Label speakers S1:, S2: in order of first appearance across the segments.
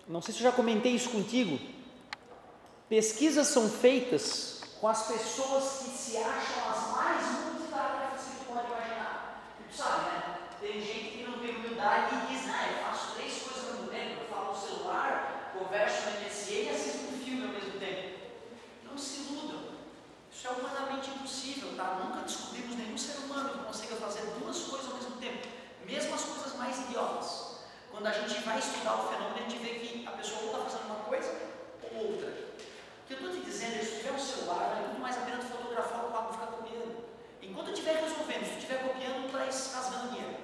S1: não sei se eu já comentei isso contigo, pesquisas são feitas com as pessoas que se acham as mais multitarefas que tu pode imaginar. E tu sabe, né? Tem gente que não tem humildade e diz, eu faço 3 coisas ao mesmo tempo, eu falo no celular, converso no MSN e assisto um filme ao mesmo tempo. Não se iludam, isso é humanamente impossível, tá? Nunca descobrimos nenhum ser humano que consiga fazer 2 coisas ao mesmo tempo, mesmo as coisas mais idiotas. Quando a gente vai estudar o fenômeno, a gente vê que a pessoa ou está fazendo uma coisa ou outra. O que eu estou te dizendo é que se tiver um celular, vale muito mais a pena tu fotografar o quadro e ficar copiando. Enquanto eu estiver resolvendo, se tu estiver copiando, tu estás rasgando dinheiro.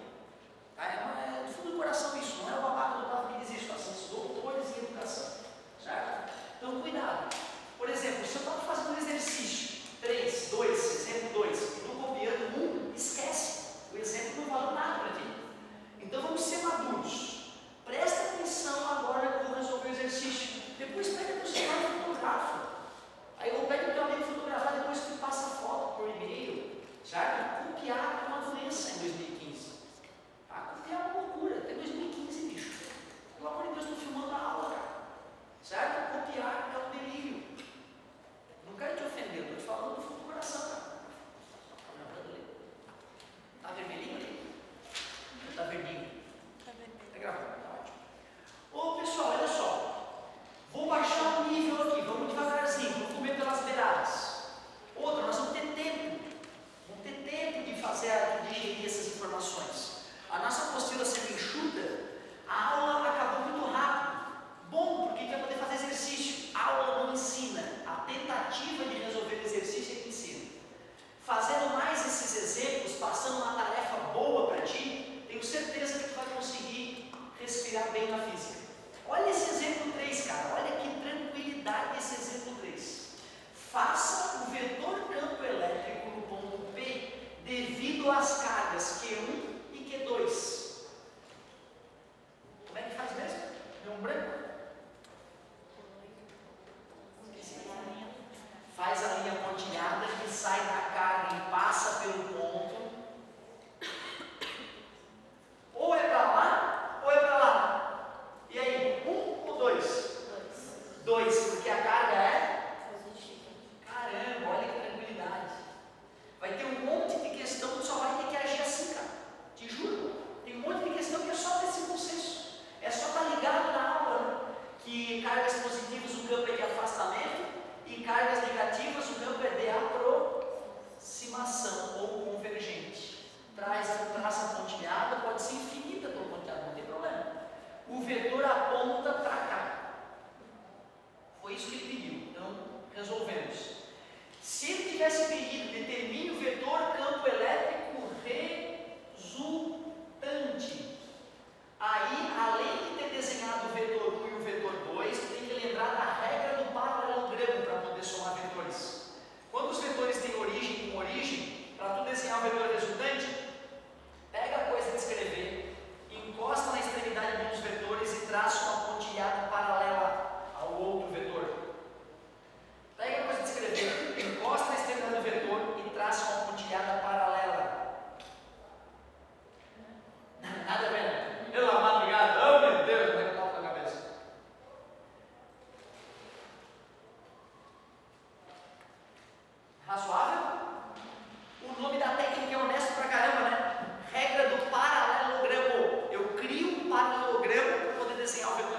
S1: Tá? É do fundo do coração isso, não é o babaca do Otávio que diz isso, tá? São os doutores em educação. Certo? Então cuidado. Por exemplo, se eu estava fazendo um exercício, 3, 2, exemplo 2, e estou copiando 1, esquece. O exemplo não valeu nada para ti. Então vamos ser maduros. Presta atenção agora que eu vou resolver o exercício. Depois pega o teu celular e fotografa. Aí eu pego o teu amigo fotografar, depois tu passa a foto por e-mail. Certo? Copiar é uma doença em 2015. Tá? Copiar é uma loucura. Até 2015, bicho. Pelo amor de Deus, estou filmando a aula, cara. Certo? Copiar é um delírio. Não quero te ofender, estou te falando do fundo do coração, cara. Tá vermelhinho ali? Não tá verdinho? Tá gravando, tá ótimo. Ô pessoal, olha só. Vou baixar o nível aqui, vamos devagarzinho, vamos comer pelas beiradas. Outra, nós vamos ter tempo. Vamos ter tempo de fazer, de digerir essas informações. A nossa apostila sendo enxuta, a aula acabou muito rápido. Bom, porque a gente vai poder fazer exercício. A aula não ensina. A tentativa de resolver o exercício é que ensina. Fazendo mais esses exemplos, passando uma tarefa boa para ti, tenho certeza que tu vai conseguir respirar bem na física. Olha esse exemplo 3, cara. Olha que tranquilidade esse exemplo 3. Faça o vetor campo elétrico no ponto P devido às cargas Q1 e Q2. Como é que faz mesmo? Deu um branco? Faz a linha pontilhada que sai da carga e passa pelo ponto. Ou é para lá, ou é para lá. E aí, 1 ou 2? 2, porque a carga é positiva. Caramba, olha que tranquilidade. Vai ter um monte de questão que só vai ter que agir assim, cara. Te juro. Tem um monte de questão que é só desse consenso. É só estar ligado na aula, né? Que cargas positivas o campo é de afastamento. E cargas negativas, o campo é de aproximação ou convergente. Traz a traça pontilhada, pode ser infinita a tua pontilhada, não tem problema. O vetor aponta para cá. Foi isso que ele pediu, então resolvemos. Se ele tivesse pedido, determine o vetor campo elétrico resultante. Aí, além de ter desenhado o vetor 1 e o vetor 2, tem que lembrar da regra do paralelogramo para poder somar vetores. Quando os vetores têm origem com origem, para tu desenhar o vetor resultante, pega a coisa de escrever, encosta na extremidade de um dos vetores e traça uma pontilhada paralela ao outro vetor. Pega a coisa de escrever, encosta na extremidade do vetor e traça uma pontilhada paralela. Nada a ver. Pela madrugada, oh meu Deus, como é que eu tava com a cabeça? Razoável? O nome da técnica é honesto pra caramba, né? Regra do paralelogramo. Eu crio um paralelogramo para poder desenhar o vetor.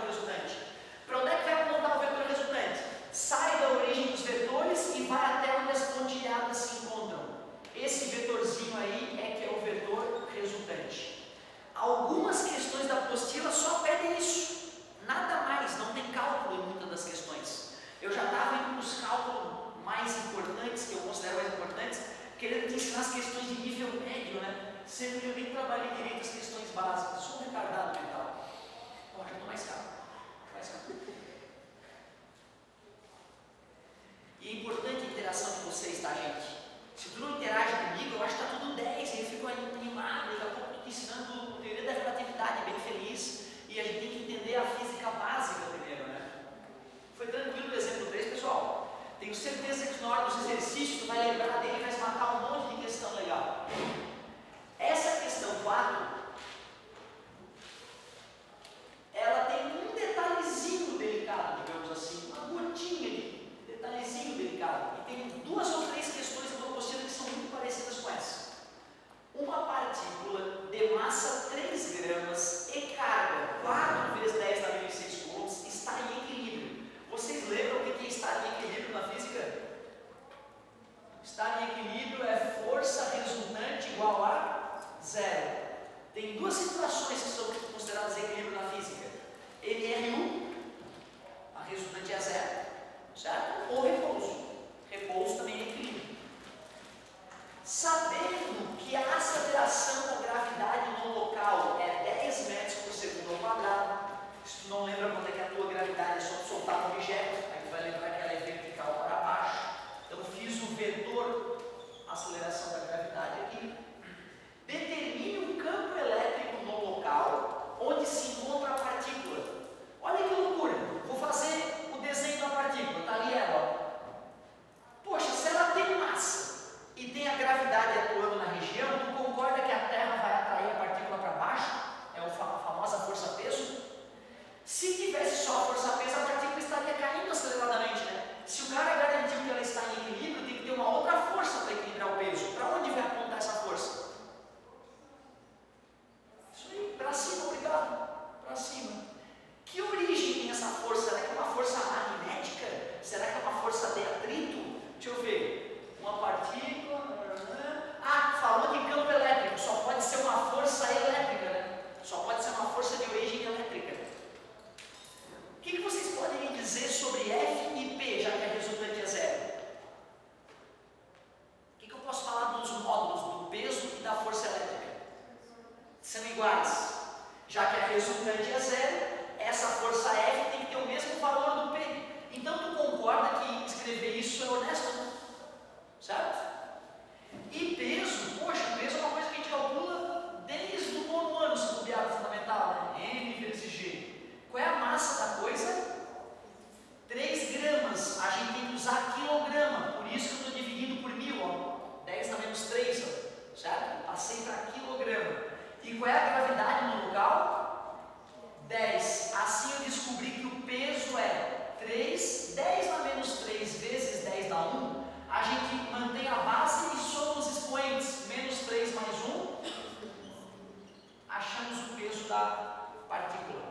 S1: da partícula.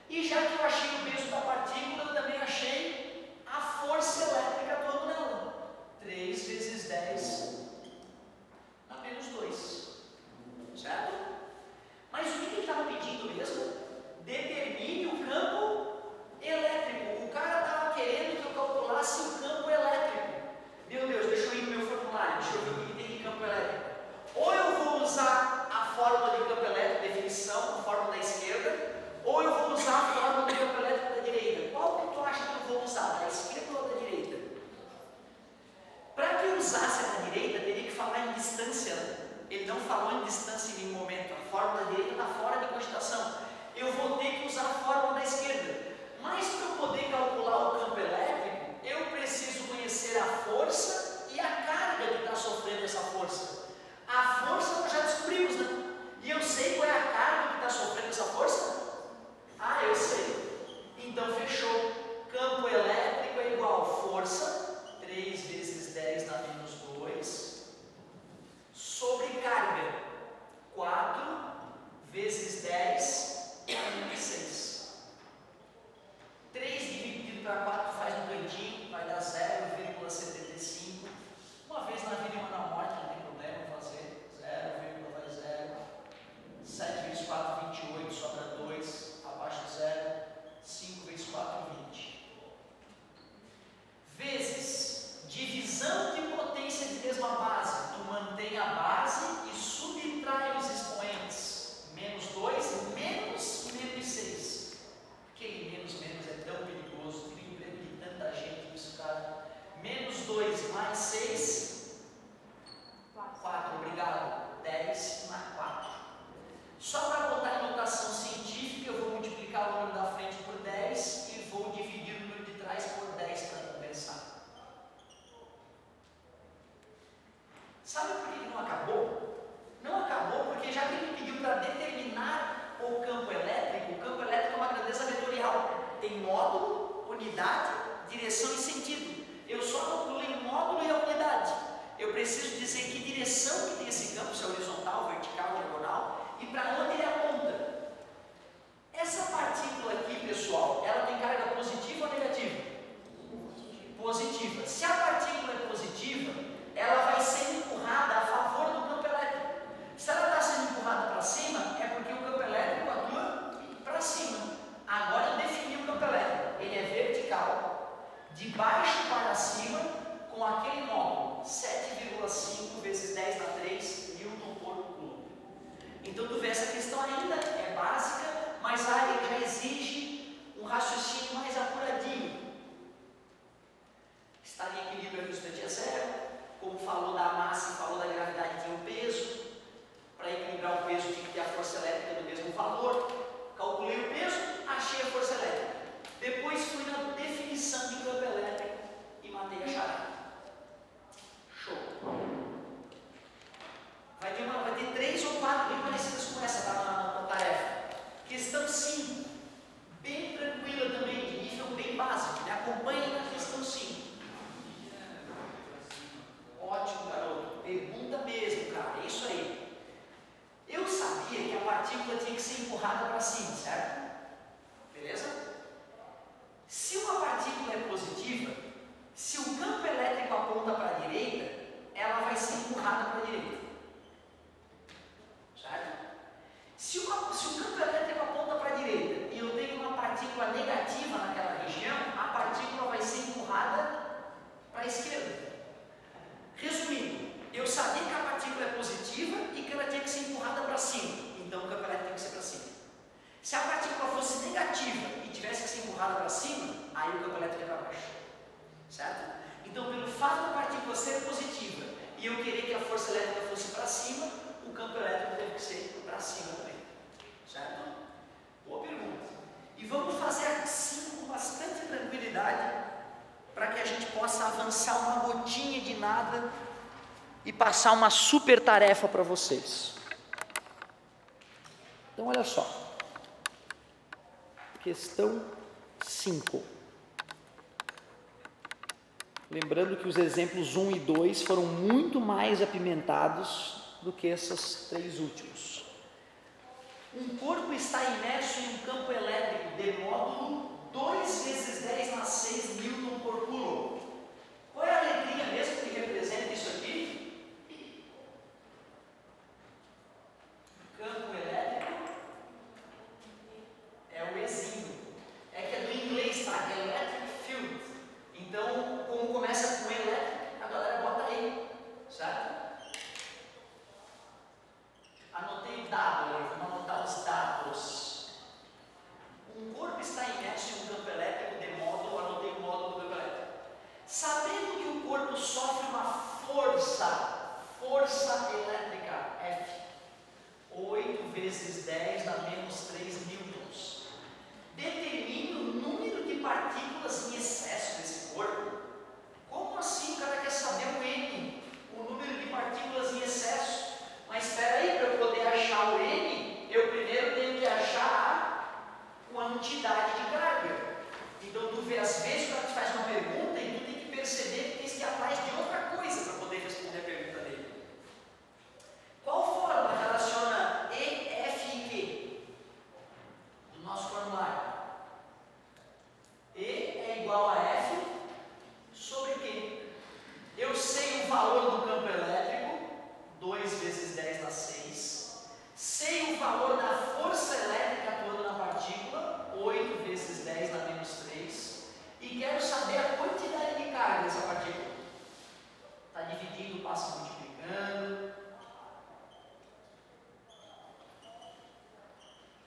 S1: E já que eu achei o peso da partícula, eu também achei a força elétrica atuando nela. 3 vezes 10 na menos 2. Certo? Mas o que ele estava pedindo mesmo? Determine o campo elétrico. O cara estava querendo que eu calculasse o campo elétrico. Meu Deus, deixa eu ir no meu formulário, deixa eu ver o que tem de campo elétrico. Ou eu vou usar a fórmula de campo elétrico, definição, a fórmula da esquerda, ou eu vou usar a fórmula do campo elétrico da direita. Qual que tu acha que eu vou usar, da esquerda ou da direita? Para que eu usasse a da direita, teria que falar em distância, né? Ele não falou em distância em nenhum momento, a fórmula da direita está fora de cogitação. Eu vou ter que usar a fórmula da esquerda. Mas para eu poder calcular o campo elétrico, eu preciso conhecer a força e a carga que está sofrendo essa força. A força nós já descobrimos, né? E eu sei qual é a carga que está sofrendo essa força? Ah, eu sei. Então fechou. Campo elétrico é igual a força, 3 vezes 10 na menos 2, sobre carga, 4 vezes 10 na menos 6. 3 dividido para 4 faz no cantinho, vai dar 0,75. Uma vez na vida e uma na morte, não tem problema fazer. 0, vai 0. 7 vezes 4, 28, sobra 2, abaixo de 0. 5 vezes 4, 20. Vezes divisão de potência de mesma base. Tu mantém a base e subtrai os expoentes. Menos 2, menos 6. Aquele menos é tão perigoso. Tem emprego de tanta gente isso, cara. Menos 2 mais 6. 4, obrigado. 10 mais 4. Só para botar em notação científica, eu vou multiplicar o número da frente por 10 e vou dividir o número de trás por 10 para compensar. Sabe por que não acabou? Não acabou porque já que ele pediu para determinar o campo elétrico é uma grandeza vetorial. Tem módulo, unidade, direção e sentido. Eu só calculei o módulo e a unidade. Eu preciso dizer que direção que tem esse campo, se é horizontal, vertical, diagonal, e para onde ele aponta. Essa partícula aqui, pessoal, ela tem carga positiva ou negativa? Positiva. Se a partícula é positiva, ela vai ser empurrada a favor do campo elétrico. Se ela está sendo empurrada para cima, é porque o campo elétrico atua para cima. Agora eu defini o campo elétrico. Ele é vertical, de baixo para cima, com aquele módulo 7,5 vezes 10 na 3 Newton por coulomb. Então tu vê, essa questão ainda é básica, mas ele já exige um raciocínio mais apuradinho. Está em equilíbrio, a resistência é zero. Como falou da massa e falou da gravidade, tinha um peso. Para equilibrar o peso tinha que ter a força elétrica do mesmo valor. Calculei o peso, achei a força elétrica. Depois fui na definição de campo elétrico e matei a charada. Show! Vai ter 3 ou 4 bem parecidas com essa, tá, na tarefa. Questão 5, bem tranquila também, de nível bem básico. Me acompanhe na questão 5. Ótimo, garoto. Pergunta mesmo, cara. É isso aí. Eu sabia que a partícula tinha que ser empurrada para cima, certo? Beleza? Se uma partícula é positiva, se o campo elétrico aponta para a direita, ela vai ser empurrada para a direita. Certo? Se o campo elétrico aponta para a direita e eu tenho uma partícula negativa naquela região, a partícula vai ser empurrada para a esquerda. Resumindo, eu sabia que a partícula é positiva e que ela tinha que ser empurrada para cima, então o campo elétrico tem que ser para cima. Se a partícula fosse negativa e tivesse que ser empurrada para cima, aí o campo elétrico é para baixo. Certo? Então, pelo fato da partícula ser positiva e eu querer que a força elétrica fosse para cima, o campo elétrico teve que ser para cima também. Certo? Boa pergunta. E vamos fazer assim com bastante tranquilidade, para que a gente possa avançar uma gotinha de nada e passar uma super tarefa para vocês. Então, olha só. Questão 5. Lembrando que os exemplos 1 e 2 foram muito mais apimentados do que esses 3 últimos. Um corpo está imerso em um campo elétrico de módulo 2 vezes 10 na 6 Newton por Coulomb. Qual é a letrinha mesmo que representa isso aqui? Campo elétrico é o Ezinho. É que é do inglês, tá? Electric field. Então, como começa com elétrico, a galera bota aí, certo? Anotei o dado, vamos anotar os dados. Um corpo está imerso em um campo elétrico de módulo, anotei o módulo do campo elétrico. Sabendo que o corpo sofre uma força elétrica F, 8 vezes 10 dá menos 3 newtons. Determine o número de partículas em excesso desse corpo. Como assim o cara quer saber o N, o número de partículas em excesso? Mas espera aí, para eu poder achar o N, eu primeiro tenho que achar a quantidade de carga. Então tu vê, às vezes o cara te faz uma pergunta e tu tem que perceber que tens que ir atrás de outra coisa para poder responder a pergunta dele. Qual fórmula relaciona E, F e Q do nosso formulário? E é igual a F sobre Q. Eu sei o valor do campo elétrico, 2 vezes 10 na 6. Sei o valor da força elétrica atuando na partícula, 8 vezes 10 na menos 3. E quero saber a quantidade de carga dessa partícula. Está dividindo, passa multiplicando.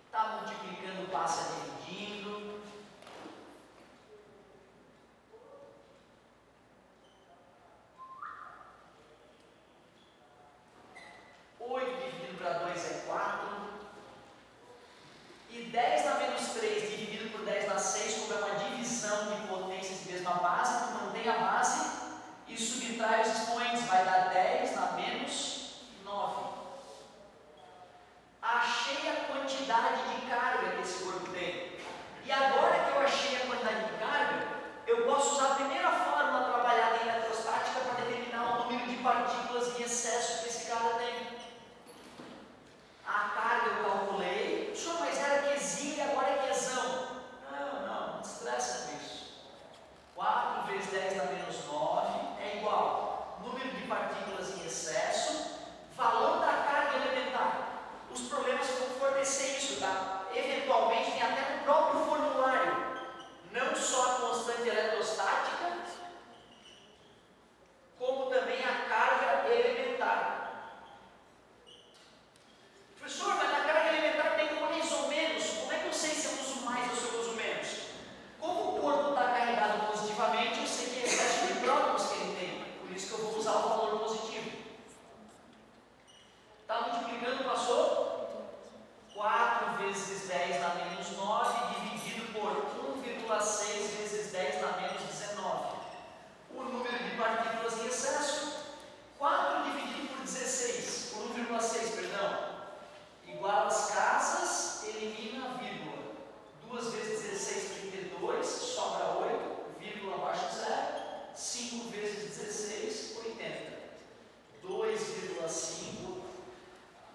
S1: Está multiplicando, passa dividindo. Dividido para 2 é 4. E 10 na menos 3 dividido por 10 na 6, como é uma divisão de potências de mesma base, tu mantém a base e subtrai os expoentes, vai dar 10 na menos 9. Achei a quantidade de carga que esse corpo tem. E agora que eu achei a quantidade de carga, eu posso usar a primeira fórmula trabalhada em eletrostática para determinar o número de partículas em excesso que esse cara tem. A carga eu calculei. Senhor, mas era quesinho e agora é quesão. Não te estressa com isso. 4 vezes 10 na menos 9 é igual número de partículas em excesso, valor da carga elementar. Os problemas vão fornecer isso, tá? Eventualmente tem até no próprio formulário, não só a constante eletrostática, como também a carga elementar. Professor, mas na carga elementar tem mais ou menos. Como é que eu sei se eu uso mais ou se eu uso menos? Como o corpo está carregado positivamente, eu sei que é excesso de prótons que ele tem. Por isso que eu vou usar o valor positivo. Está multiplicando, passou? 4 vezes 10 na menos 9, dividido por 1,6 vezes 10 na menos 19. O número de partículas em excesso, 4 dividido por 16, por 1,6, perdão. Igual às casas, elimina a vírgula. 2 vezes 16, 32, sobra 8, vírgula abaixo de 0. 5 vezes 16, 80. 2,5.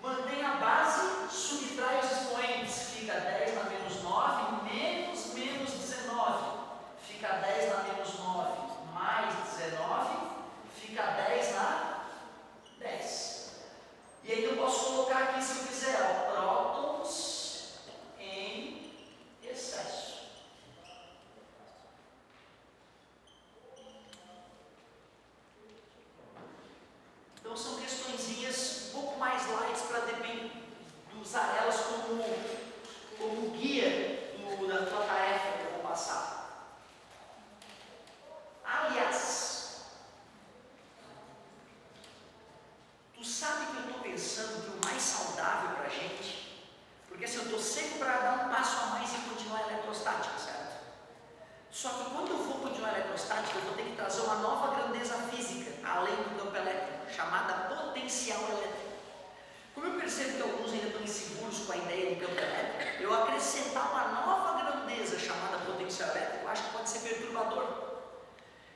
S1: Mantém a base, subtrai os expoentes. Fica 10 na menos 9, menos 19. Fica 10 na menos 9, mais 19. Fica 10 na 10. E aí eu posso colocar aqui, se eu quiser, ó, prótons em excesso. Então são questõezinhas um pouco mais light para usar elas como guia da tua tarefa que eu vou passar. Aliás, tu sabe que eu estou pensando que o mais saudável para a gente, porque assim, eu estou sempre para dar um passo a mais e continuar a eletrostática, certo? Só que quando eu for continuar a eletrostática, eu vou ter que trazer uma nova grandeza física, além do campo elétrico, chamada potencial elétrico. Como eu percebo que alguns ainda estão inseguros com a ideia de campo elétrico, eu acrescentar uma nova grandeza chamada potencial elétrico, eu acho que pode ser perturbador.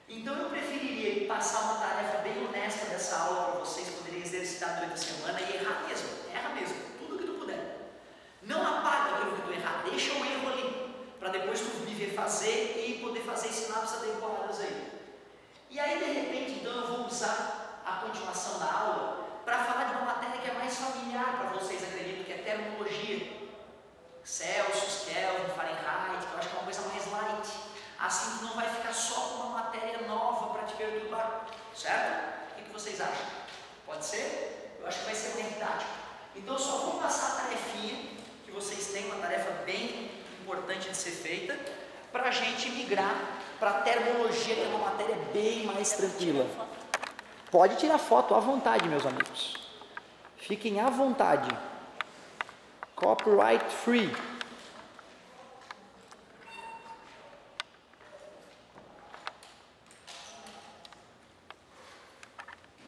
S1: Então eu preferiria passar uma tarefa bem honesta dessa aula para vocês poderem exercitar durante a semana e errar mesmo, erra mesmo, tudo que tu puder. Não apaga aquilo que tu errar, deixa o erro ali, para depois tu me ver fazer e poder fazer sinapses adequadas aí. E aí, de repente, então eu vou usar a continuação da aula para falar de uma matéria que é mais familiar para vocês, acredito, que é termologia. Celsius, Kelvin, Fahrenheit, que eu acho que é uma coisa mais light. Assim tu não vai ficar só com uma matéria nova para te perturbar, certo? O que vocês acham? Pode ser? Eu acho que vai ser bem didático. Então eu só vou passar a tarefinha, que vocês têm uma tarefa bem importante de ser feita, para a gente migrar para a termologia, que é uma matéria bem mais tranquila. Pode tirar foto à vontade, meus amigos. Fiquem à vontade. Copyright free.